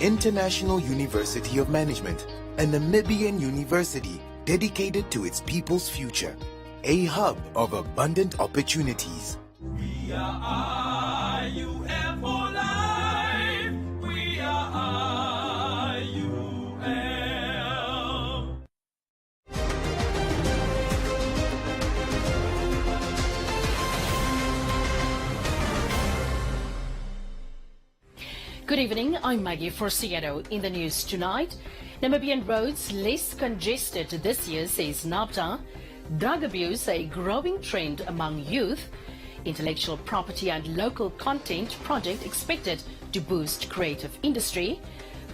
International University of Management, a Namibian university dedicated to its people's future, a hub of abundant opportunities. We are IUM for life. We are IUM. Good evening, I'm Maggie Forciero. In the news tonight, Namibian roads less congested this year, says NAPTA. Drug abuse, a growing trend among youth. Intellectual property and local content project expected to boost creative industry.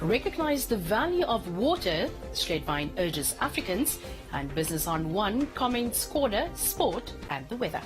Recognize the value of water, Straightline urges Africans. And Business on One comments corner, sport and the weather.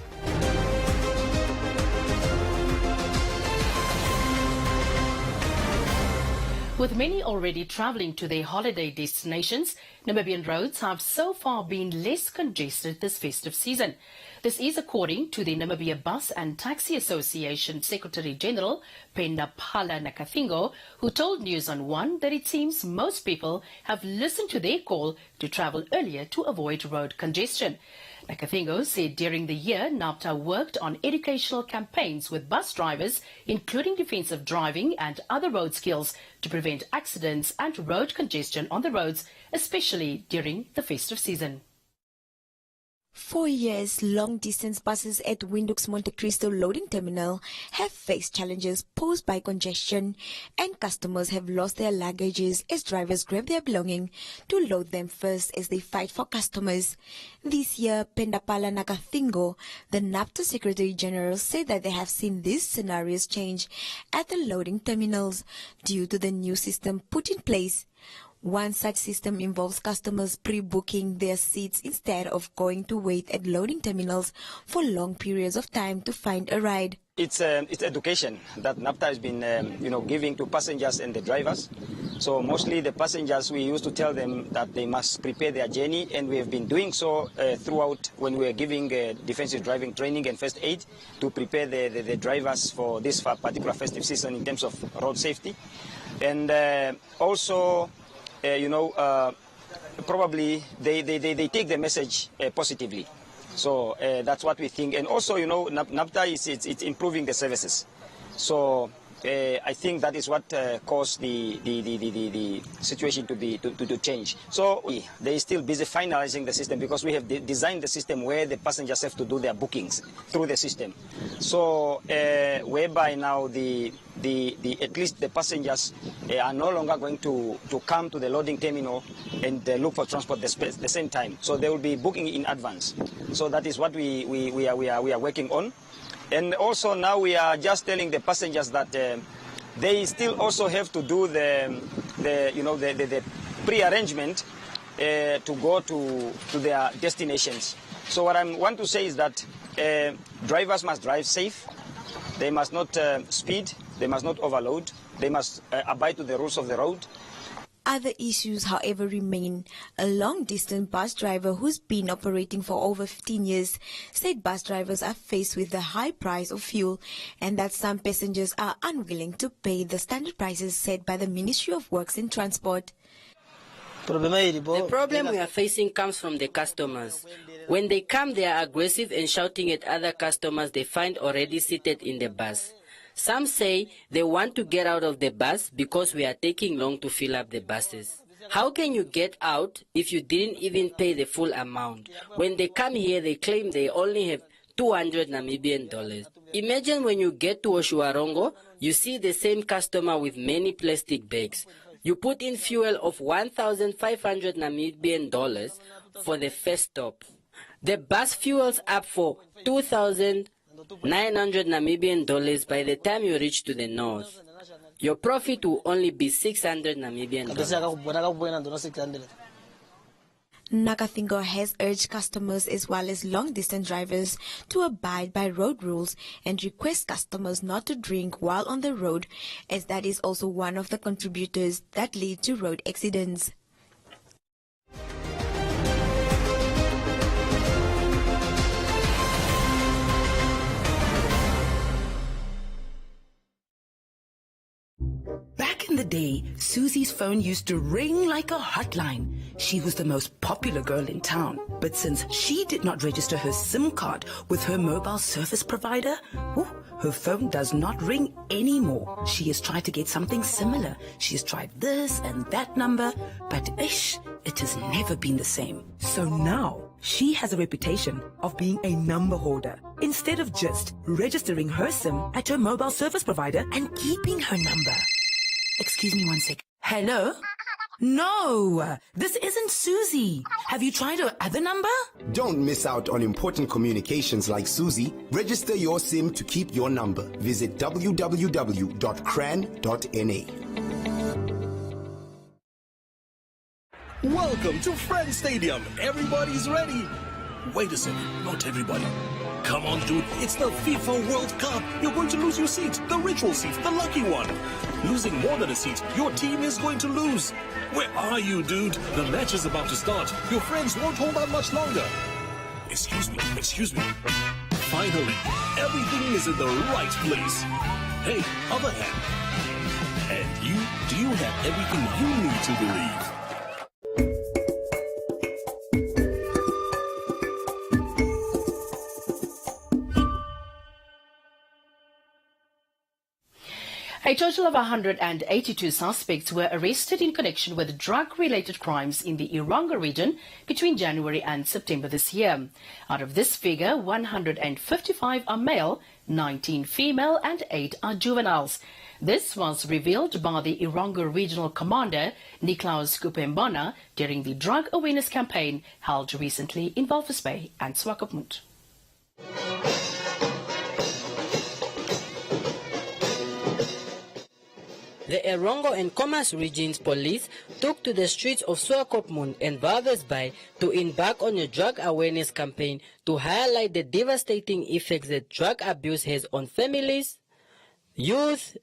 With many already travelling to their holiday destinations, Namibian roads have so far been less congested this festive season. This is according to the Namibia Bus and Taxi Association Secretary General, Pendaphala Nakathingo, who told News on One that it seems most people have listened to their call to travel earlier to avoid road congestion. Nakathingo said during the year, NAPTA worked on educational campaigns with bus drivers, including defensive driving and other road skills to prevent accidents and road congestion on the roads, especially during the festive season. For years, long-distance buses at Windhoek's Monte Cristo loading terminal have faced challenges posed by congestion, and customers have lost their luggages as drivers grab their belongings to load them first as they fight for customers. This year, Pendaphala Nakathingo, the NAPTA Secretary General, said that they have seen these scenarios change at the loading terminals due to the new system put in place. One such system involves customers pre-booking their seats instead of going to wait at loading terminals for long periods of time to find a ride. It's education that NAPTA has been giving to passengers and the drivers. So mostly the passengers, we used to tell them that they must prepare their journey, and we have been doing so throughout when we were giving defensive driving training and first aid to prepare the drivers for this particular festive season in terms of road safety. And also probably they take the message positively. So that's what we think. And also, NAPTA it's improving the services. So I think that is what caused the situation to change. So they are still busy finalizing the system because we have designed the system where the passengers have to do their bookings through the system. So whereby now at least the passengers are no longer going to come to the loading terminal and look for transport at the same time. So they will be booking in advance. So that is what we are working on. And also now we are just telling the passengers that they still also have to do the pre-arrangement to go to their destinations. So what I want to say is that drivers must drive safe. They must not speed. They must not overload. They must abide to the rules of the road. Other issues, however, remain. A long-distance bus driver who's been operating for over 15 years said bus drivers are faced with the high price of fuel and that some passengers are unwilling to pay the standard prices set by the Ministry of Works and Transport. The problem we are facing comes from the customers. When they come, they are aggressive and shouting at other customers they find already seated in the bus. Some say they want to get out of the bus because we are taking long to fill up the buses. How can you get out if you didn't even pay the full amount? When they come here, they claim they only have 200 Namibian dollars. Imagine when you get to Oshuarongo, you see the same customer with many plastic bags. You put in fuel of 1,500 Namibian dollars for the first stop. The bus fuels up for 2,900 Namibian dollars by the time you reach to the north. Your profit will only be 600 Namibian dollars. Nakathingo has urged customers as well as long-distance drivers to abide by road rules and request customers not to drink while on the road, as that is also one of the contributors that lead to road accidents. Back in the day, Susie's phone used to ring like a hotline. She was the most popular girl in town. But since she did not register her SIM card with her mobile service provider, her phone does not ring anymore. She has tried to get something similar. She has tried this and that number, but it has never been the same. So now, she has a reputation of being a number hoarder, instead of just registering her SIM at her mobile service provider and keeping her number. Excuse me one sec. Hello? No, this isn't Susie. Have you tried her other number? Don't miss out on important communications like Susie. Register your SIM to keep your number. Visit www.cran.na. Welcome to Friends Stadium. Everybody's ready. Wait a second, not everybody. Come on, dude. It's the FIFA World Cup. You're going to lose your seat. The ritual seat, the lucky one. Losing more than a seat, your team is going to lose. Where are you, dude? The match is about to start. Your friends won't hold on much longer. Excuse me. Finally, everything is in the right place. Hey, other hand. And you, do you have everything you need to believe? A total of 182 suspects were arrested in connection with drug-related crimes in the Iranga region between January and September this year. Out of this figure, 155 are male, 19 female and 8 are juveniles. This was revealed by the Iranga Regional Commander, Niklaus Kupembana, during the drug awareness campaign held recently in Walvis Bay and Swakopmund. The Erongo and Commerce Regions Police took to the streets of Swakopmund and Walvis Bay to embark on a drug awareness campaign to highlight the devastating effects that drug abuse has on families, youth,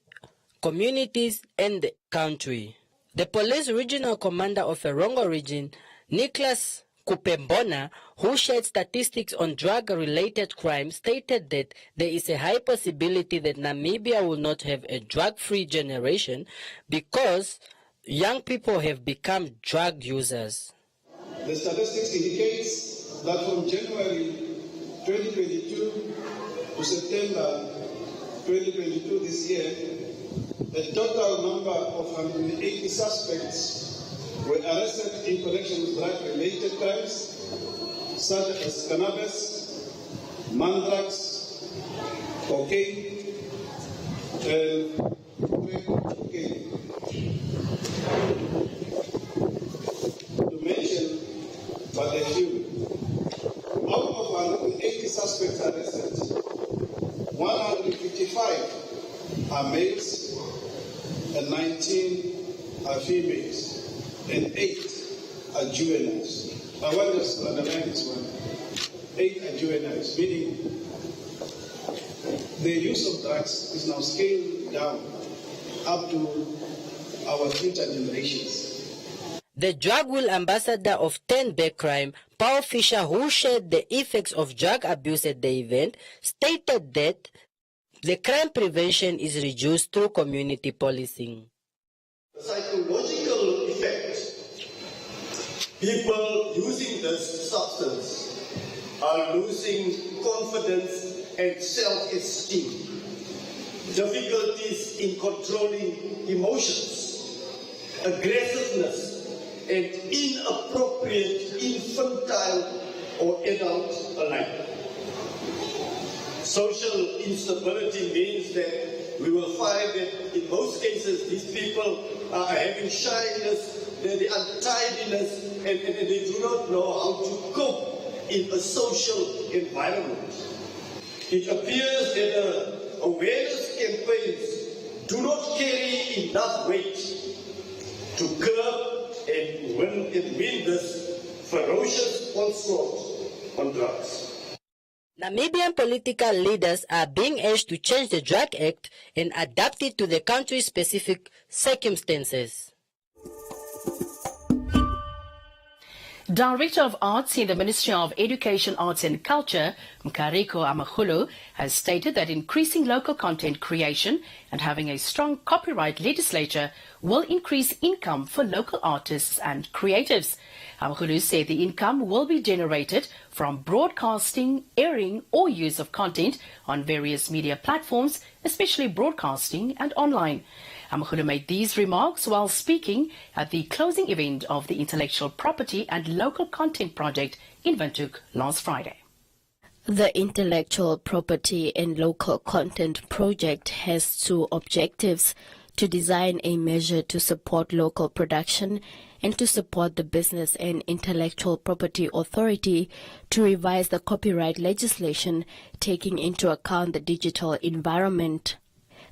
communities, and the country. The Police Regional Commander of Erongo Region, Niklaus Kupembona, who shared statistics on drug-related crime, stated that there is a high possibility that Namibia will not have a drug-free generation because young people have become drug users. The statistics indicates that from January 2022 to September 2022 this year, the total number of 180 suspects were arrested in connection with drug-related crimes such as cannabis, mandrax, cocaine, and cocaine. To mention but a few, out of 180 suspects arrested, 155 are males and 19 are females. And 8 are juveniles. I want us to underline this one. 8 are juveniles, meaning the use of drugs is now scaled down up to our future generations. The drug will ambassador of 10 Back Crime, Paul Fisher, who shared the effects of drug abuse at the event, stated that the crime prevention is reduced through community policing. The psychological effect, people using this substance are losing confidence and self-esteem, difficulties in controlling emotions, aggressiveness, and inappropriate infantile or adult alike. Social instability means that we will find that in most cases these people are having shyness, the untidiness, and they do not know how to cope in a social environment. It appears that awareness campaigns do not carry enough weight to curb and win this ferocious onslaught on drugs. Namibian political leaders are being urged to change the Drug Act and adapt it to the country's specific circumstances. Director of Arts in the Ministry of Education, Arts and Culture, Mkareko Amakhulu, has stated that increasing local content creation and having a strong copyright legislature will increase income for local artists and creatives. Amakhulu said the income will be generated from broadcasting, airing or use of content on various media platforms, especially broadcasting and online. Amakhulu made these remarks while speaking at the closing event of the Intellectual Property and Local Content Project in Windhoek last Friday. The Intellectual Property and Local Content Project has two objectives: to design a measure to support local production and to support the Business and Intellectual Property Authority to revise the copyright legislation, taking into account the digital environment.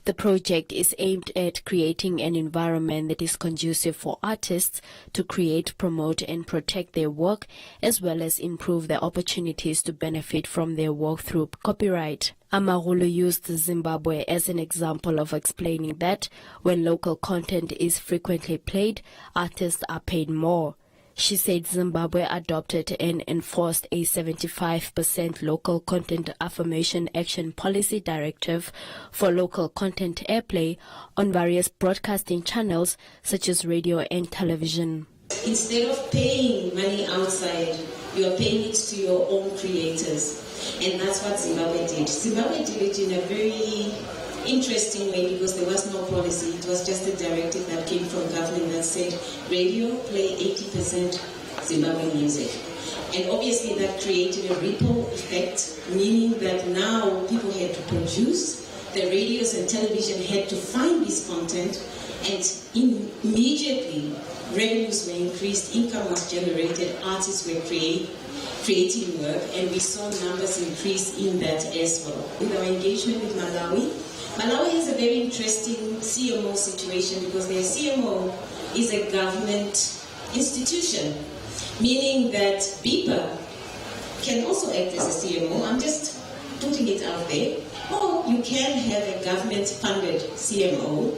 The project is aimed at creating an environment that is conducive for artists to create, promote and protect their work, as well as improve their opportunities to benefit from their work through copyright. Amakhulu used Zimbabwe as an example of explaining that when local content is frequently played, artists are paid more. She said Zimbabwe adopted and enforced a 75% local content affirmation action policy directive for local content airplay on various broadcasting channels such as radio and television. Instead of paying money outside, you are paying it to your own creators. And that's what Zimbabwe did. Zimbabwe did it in a very interesting way because there was no policy. It was just a directive that came from government that said radio play 80% Zimbabwean music. And obviously that created a ripple effect, meaning that now people had to produce, the radios and television had to find this content, and immediately revenues were increased, income was generated, artists were creating work, and we saw numbers increase in that as well. With our engagement with Malawi has a very interesting CMO situation because their CMO is a government institution, meaning that BIPA can also act as a CMO. I'm just putting it out there. Or you can have a government-funded CMO.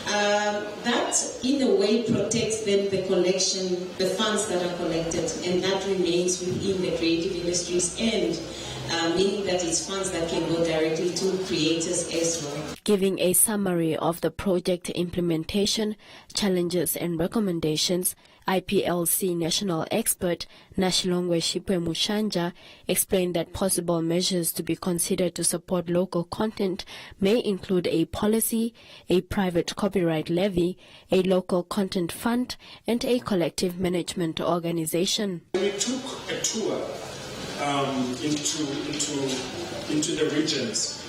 That, in a way, protects then the collection, the funds that are collected, and that remains within the creative industries and meaning that it's funds that can go directly to creators as well. Giving a summary of the project implementation, challenges and recommendations, IPLC national expert Nashilongwe Shipwe Mushanja explained that possible measures to be considered to support local content may include a policy, a private copyright levy, a local content fund, and a collective management organization. We took a tour into the regions.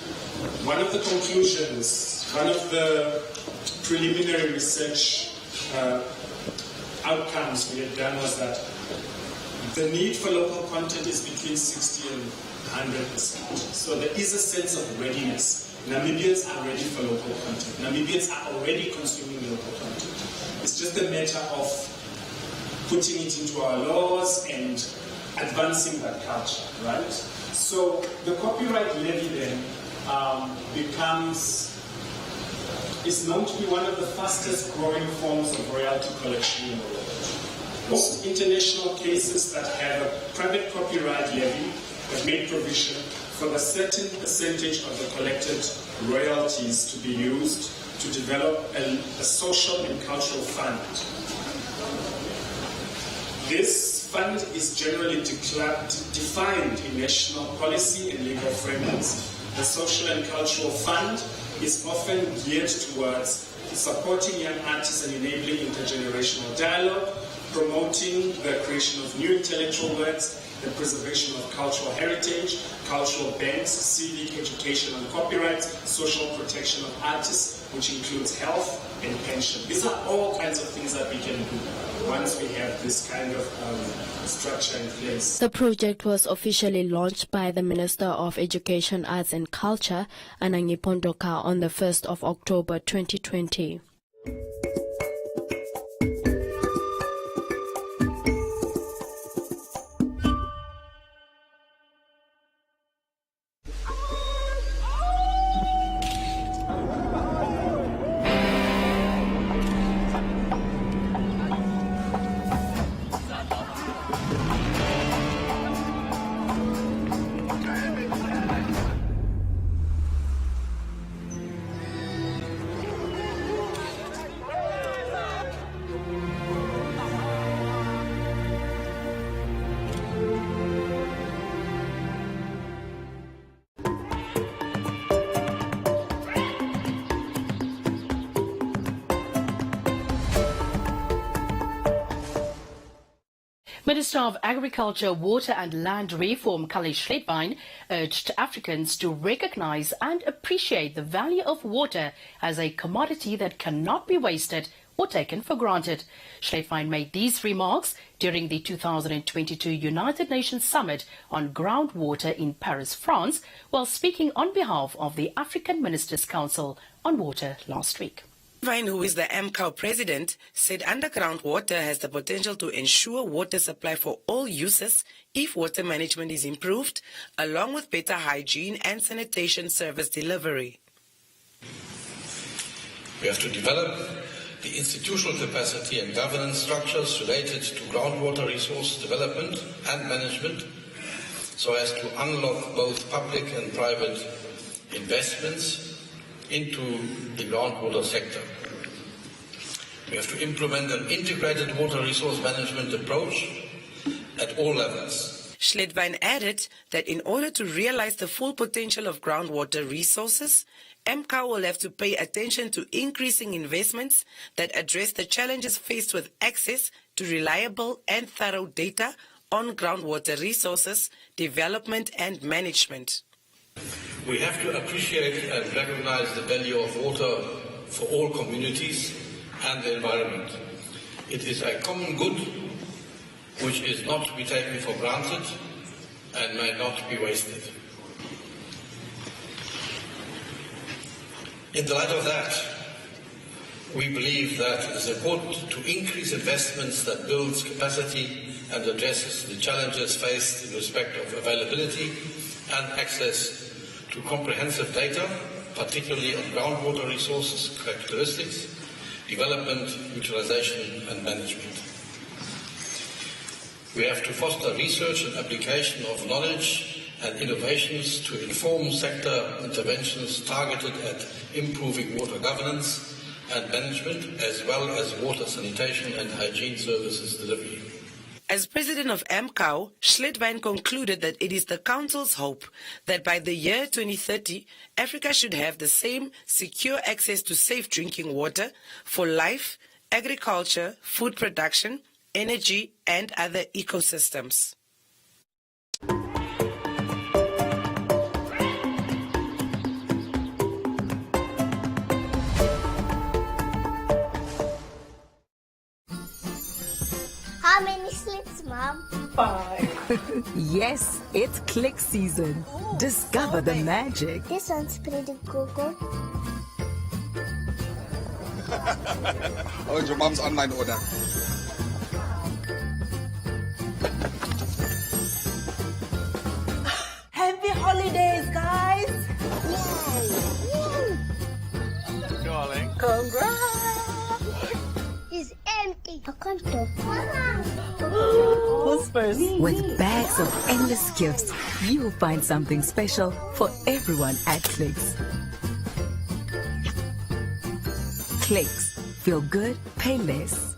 One of the conclusions, one of the preliminary research outcomes we had done was that the need for local content is between 60 and 100%. So there is a sense of readiness. Namibians are ready for local content. Namibians are already consuming local content. It's just a matter of putting it into our laws and advancing that culture, right? So the copyright levy then is known to be one of the fastest growing forms of royalty collection in the world. Most international cases that have a private copyright levy have made provision for a certain percentage of the collected royalties to be used to develop a social and cultural fund. This fund is generally defined in national policy and legal frameworks. The social and cultural fund is often geared towards supporting young artists and enabling intergenerational dialogue, promoting the creation of new intellectual works, the preservation of cultural heritage, cultural banks, civic education and copyright, social protection of artists, which includes health and pension. These are all kinds of things that we can do once we have this kind of structure in place. The project was officially launched by the Minister of Education, Arts and Culture, Anangi Pondoka, on the 1st of October 2020. Minister of Agriculture, Water and Land Reform, Kali Schledwein, urged Africans to recognize and appreciate the value of water as a commodity that cannot be wasted or taken for granted. Schledwein made these remarks during the 2022 United Nations Summit on Groundwater in Paris, France, while speaking on behalf of the African Ministers' Council on Water last week. Vine, who is the AMCOW president, said underground water has the potential to ensure water supply for all users if water management is improved, along with better hygiene and sanitation service delivery. We have to develop the institutional capacity and governance structures related to groundwater resource development and management so as to unlock both public and private investments into the groundwater sector. We have to implement an integrated water resource management approach at all levels. Schledwein added that in order to realize the full potential of groundwater resources, MCOW will have to pay attention to increasing investments that address the challenges faced with access to reliable and thorough data on groundwater resources, development and management. We have to appreciate and recognize the value of water for all communities and the environment. It is a common good which is not to be taken for granted and may not be wasted. In the light of that, we believe that it is important to increase investments that builds capacity and addresses the challenges faced in respect of availability and access to comprehensive data, particularly on groundwater resources characteristics, development, utilization and management. We have to foster research and application of knowledge and innovations to inform sector interventions targeted at improving water governance and management, as well as water sanitation and hygiene services delivery. As president of AMCOW, Schledwein concluded that it is the Council's hope that by the year 2030, Africa should have the same secure access to safe drinking water for life, agriculture, food production, energy, and other ecosystems. How many slits, Mom? 5. Yes, it's click season. Discover the magic. This one's pretty cool. Oh, your mom's online order. Happy holidays, guys! Wow! Darling. Congrats! It's empty. I can't talk. Who's first? With bags of endless gifts, you'll find something special for everyone at Clicks. Clicks. Feel good, pay less.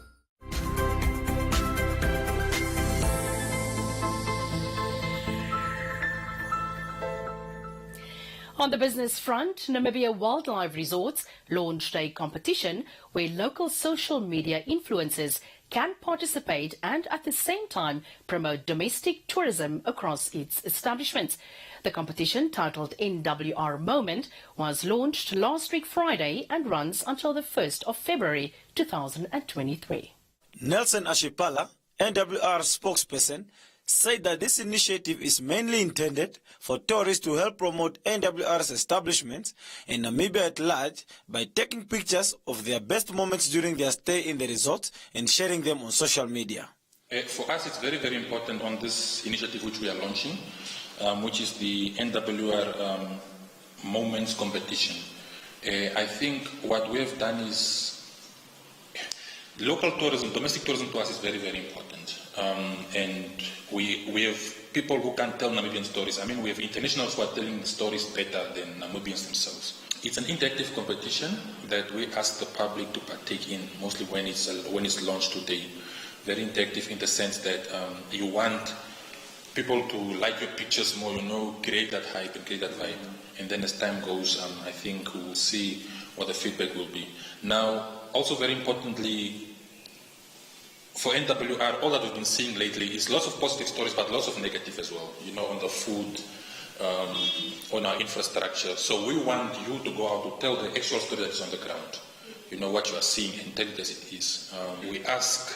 On the business front, Namibia Wildlife Resorts launched a competition where local social media influencers can participate and at the same time promote domestic tourism across its establishments. The competition, titled NWR Moment, was launched last week Friday and runs until the 1st of February 2023. Nelson Ashipala, NWR spokesperson, said that this initiative is mainly intended for tourists to help promote NWR's establishments in Namibia at large by taking pictures of their best moments during their stay in the resort and sharing them on social media. For us, it's very, very important on this initiative which we are launching, which is the NWR Moments competition. I think what we have done is local tourism, domestic tourism to us is very, very important. And we have people who can tell Namibian stories. I mean, we have internationals who are telling stories better than Namibians themselves. It's an interactive competition that we ask the public to partake in, mostly when it's launched today. Very interactive in the sense that you want people to like your pictures more, create that hype and create that vibe. And then as time goes, I think we will see what the feedback will be. Now, also very importantly, for NWR, all that we've been seeing lately is lots of positive stories, but lots of negative as well, on the food, on our infrastructure. So we want you to go out to tell the actual story that is on the ground, what you are seeing, and tell it as it is. We ask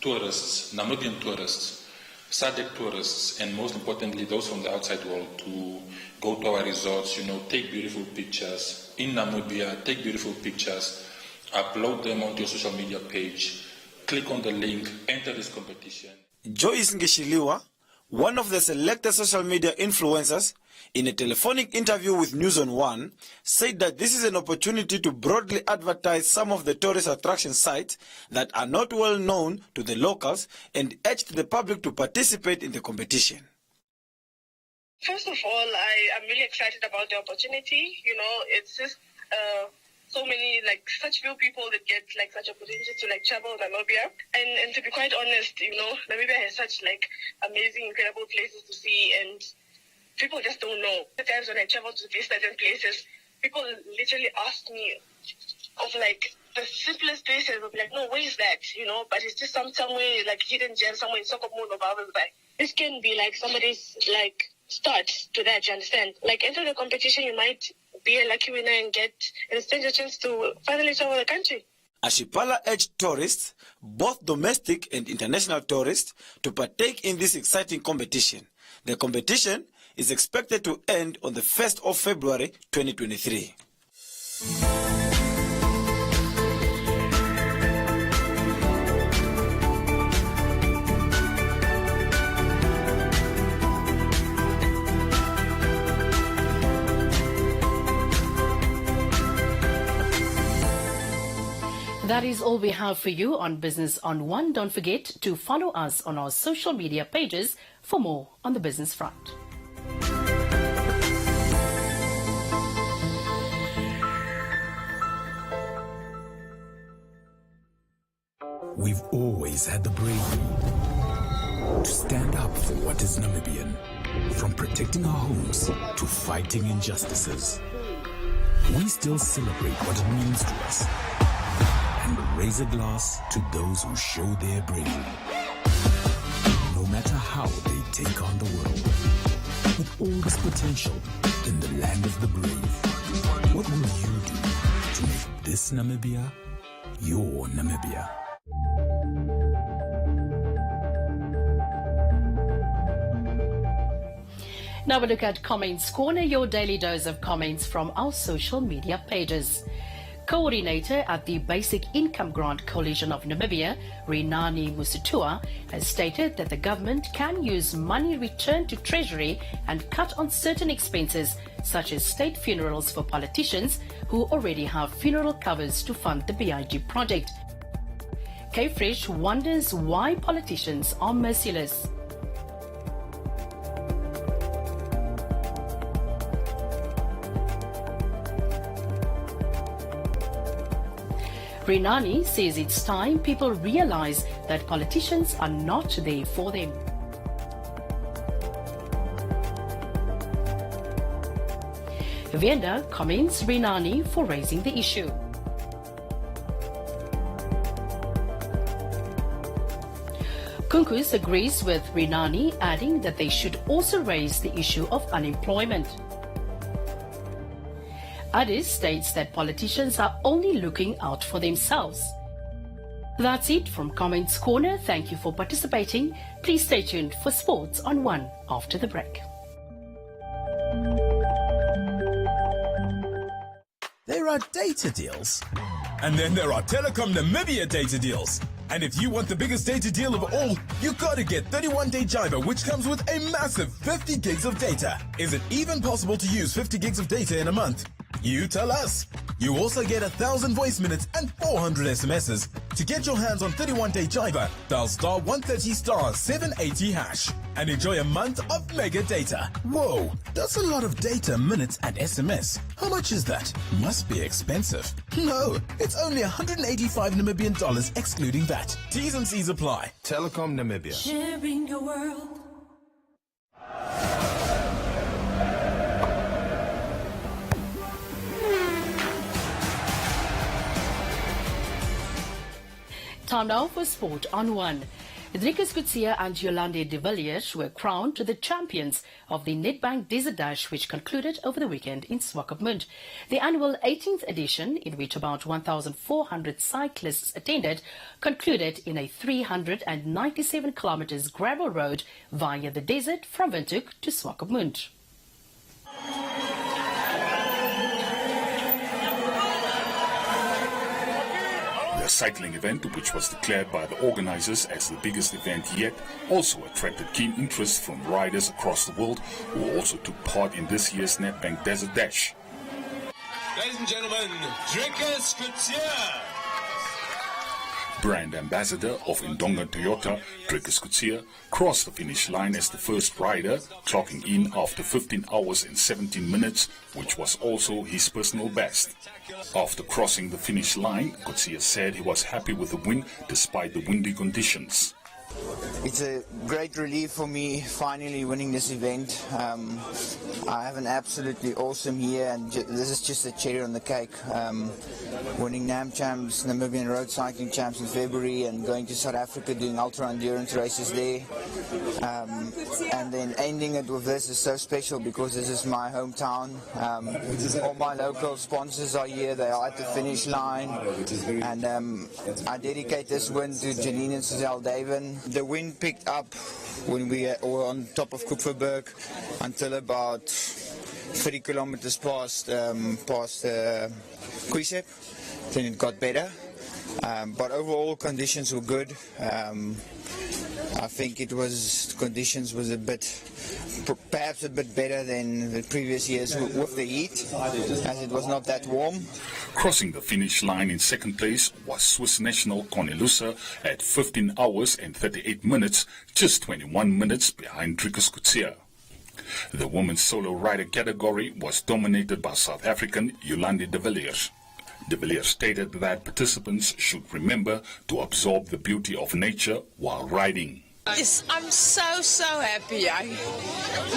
tourists, Namibian tourists, SADC tourists, and most importantly, those from the outside world to go to our resorts, take beautiful pictures in Namibia, take beautiful pictures, upload them onto your social media page, click on the link, enter this competition. Joyce Ngishiliwa, one of the selected social media influencers, in a telephonic interview with News on One, said that this is an opportunity to broadly advertise some of the tourist attraction sites that are not well known to the locals and urged the public to participate in the competition. First of all, I'm really excited about the opportunity. It's just so many, such few people that get such opportunities to travel Namibia. And to be quite honest, Namibia has such amazing, incredible places to see, and people just don't know. The times when I travel to these certain places, people literally ask me of the simplest places. They'll be like, no, where is that? But it's just somewhere hidden gem, somewhere in Sokomono or Bavelsberg. This can be somebody's start to that, you understand? Enter the competition, you might be a lucky winner and stand a chance to finally travel the country. Ashipala urged tourists, both domestic and international tourists, to partake in this exciting competition. The competition is expected to end on the 1st of February 2023. That is all we have for you on Business on One. Don't forget to follow us on our social media pages for more on the business front. We've always had the bravery to stand up for what is Namibian, from protecting our homes to fighting injustices. We still celebrate what it means to us and raise a glass to those who show their bravery. No matter how they take on the world, with all this potential in the land of the brave, what will you do to make this Namibia your Namibia? Now we look at Comments Corner, your daily dose of comments from our social media pages. Coordinator at the Basic Income Grant Coalition of Namibia, Rinani Musutua, has stated that the government can use money returned to Treasury and cut on certain expenses, such as state funerals for politicians who already have funeral covers to fund the BIG project. K-Fresh wonders why politicians are merciless. Rinani says it's time people realize that politicians are not there for them. Venda commends Rinani for raising the issue. Kunkus agrees with Rinani, adding that they should also raise the issue of unemployment. Adis states that politicians are only looking out for themselves. That's it from Comments Corner. Thank you for participating. Please stay tuned for Sports on One after the break. There are data deals, and then there are Telecom Namibia data deals. And if you want the biggest data deal of all, you gotta get 31-day Jiva, which comes with a massive 50 gigs of data. Is it even possible to use 50 gigs of data in a month? You tell us. You also get 1,000 voice minutes and 400 SMSs. To get your hands on 31-day Jiva, dial star 130 star 780 hash and enjoy a month of mega data. Whoa, that's a lot of data, minutes and SMS. How much is that? Must be expensive. No, it's only 185 Namibian dollars excluding VAT. T's and C's apply. Telecom Namibia. Sharing your world. Time now for Sport on 1. Driekus Coetzee and Jolande de Villiers were crowned the champions of the Nedbank Desert Dash, which concluded over the weekend in Swakopmund. The annual 18th edition, in which about 1,400 cyclists attended, concluded in a 397 kilometers gravel road via the desert from Windhoek to Swakopmund. The cycling event, which was declared by the organizers as the biggest event yet, also attracted keen interest from riders across the world who also took part in this year's Nedbank Desert Dash. Ladies and gentlemen, Driekus Coetzee. Brand ambassador of Indonga Toyota, Driekus Coetzee, crossed the finish line as the first rider, clocking in after 15 hours and 17 minutes, which was also his personal best. After crossing the finish line, Coetzee said he was happy with the win despite the windy conditions. It's a great relief for me finally winning this event. I have an absolutely awesome year, and this is just a cherry on the cake. Winning NAM Champs, Namibian Road Cycling Champs in February, and going to South Africa doing ultra endurance races there. And then ending it with this is so special because this is my hometown. All my local sponsors are here, they are at the finish line. And I dedicate this win to Janine and Suzelle Davin. The wind picked up when we were on top of Kupferberg until about 30 kilometers past Kuisep. Then it got better, but overall conditions were good. I think conditions was perhaps a bit better than the previous years with the heat, as it was not that warm. Crossing the finish line in second place was Swiss national Cornelusa at 15 hours and 38 minutes, just 21 minutes behind Driekus Coetzee. The women's solo rider category was dominated by South African Jolande de Villiers. De Villiers stated that participants should remember to absorb the beauty of nature while riding. Yes, I'm so happy.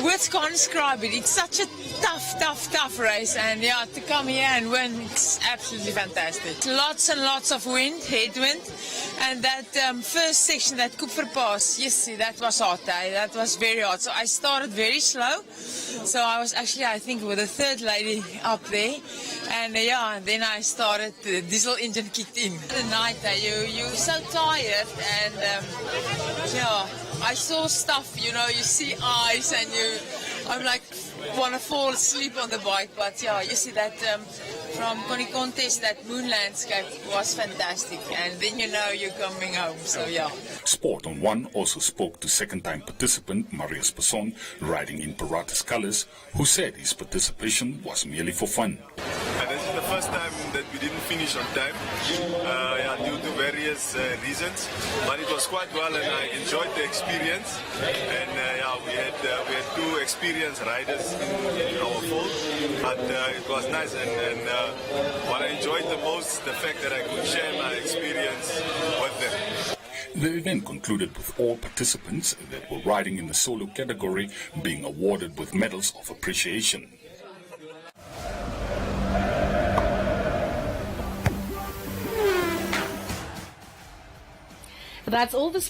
Words can't describe it. It's such a tough race, and yeah, to come here and win, it's absolutely fantastic. Lots and lots of wind, headwind, and that first section, that Kupfer Pass, you see, that was hot. That was very hot. So I started very slow. So I was actually, I think, with the third lady up there, and yeah, then I started. The diesel engine kicked in. The night, you're so tired, and yeah. I saw stuff, you see eyes, and I'm like, want to fall asleep on the bike, but yeah, you see that from Connie Contest, that moon landscape was fantastic, and then you're coming home, so yeah. Sport on 1 also spoke to second-time participant Marius Passon, riding in Parata's colours, who said his participation was merely for fun. This is the first time that we didn't finish on time, due to various reasons, but it was quite well, and I enjoyed the experience. And we had two experienced riders in our fold, but it was nice. And what I enjoyed the most, the fact that I could share my experience with them. The event concluded with all participants that were riding in the solo category being awarded with medals of appreciation. That's all this